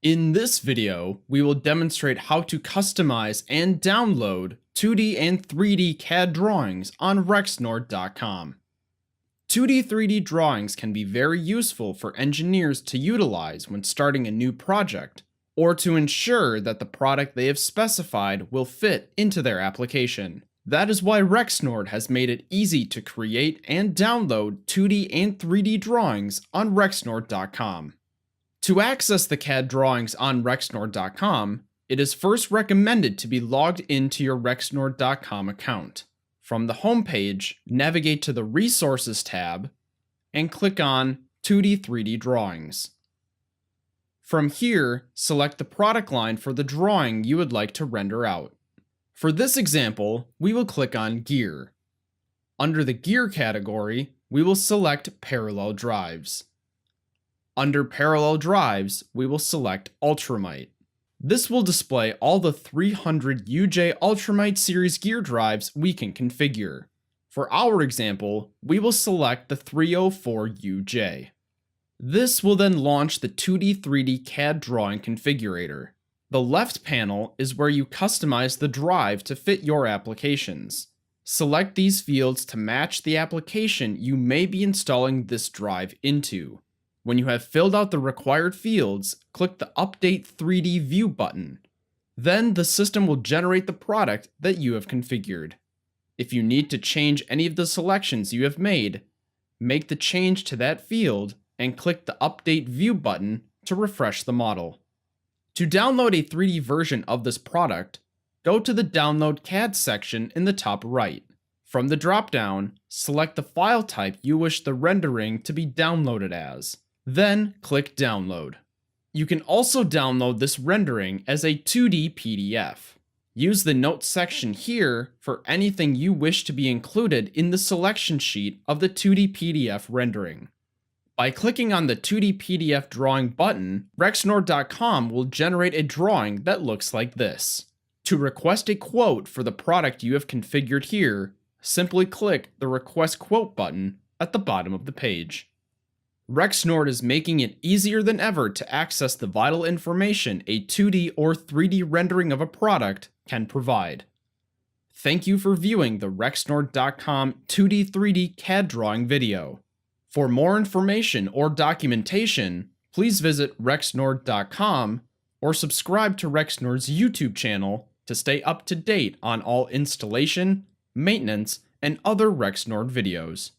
In this video, we will demonstrate how to customize and download 2D and 3D CAD drawings on Rexnord.com. 2D 3D drawings can be very useful for engineers to utilize when starting a new project, or to ensure that the product they have specified will fit into their application. That is why Rexnord has made it easy to create and download 2D and 3D drawings on Rexnord.com. To access the CAD drawings on Rexnord.com, it is first recommended to be logged into your Rexnord.com account. From the homepage, navigate to the Resources tab and click on 2D 3D Drawings. From here, select the product line for the drawing you would like to render out. For this example, we will click on Gear. Under the Gear category, we will select Parallel Drives. Under Parallel Drives, we will select Ultramite. This will display all the 300 UJ Ultramite series gear drives we can configure. For our example, we will select the 304 UJ. This will then launch the 2D 3D Cad Drawing Configurator. The left panel is where you customize the drive to fit your applications. Select these fields to match the application you may be installing this drive into. When you have filled out the required fields, click the Update 3D View button. Then the system will generate the product that you have configured. If you need to change any of the selections you have made, make the change to that field and click the Update View button to refresh the model. To download a 3D version of this product, go to the Download CAD section in the top right. From the drop-down, select the file type you wish the rendering to be downloaded as. Then click Download. You can also download this rendering as a 2D PDF. Use the Notes section here for anything you wish to be included in the selection sheet of the 2D PDF rendering. By clicking on the 2D PDF drawing button, Rexnord.com will generate a drawing that looks like this. To request a quote for the product you have configured here, simply click the Request Quote button at the bottom of the page. Rexnord is making it easier than ever to access the vital information a 2D or 3D rendering of a product can provide. Thank you for viewing the Rexnord.com 2D 3D CAD drawing video. For more information or documentation, please visit Rexnord.com or subscribe to Rexnord's YouTube channel to stay up to date on all installation, maintenance, and other Rexnord videos.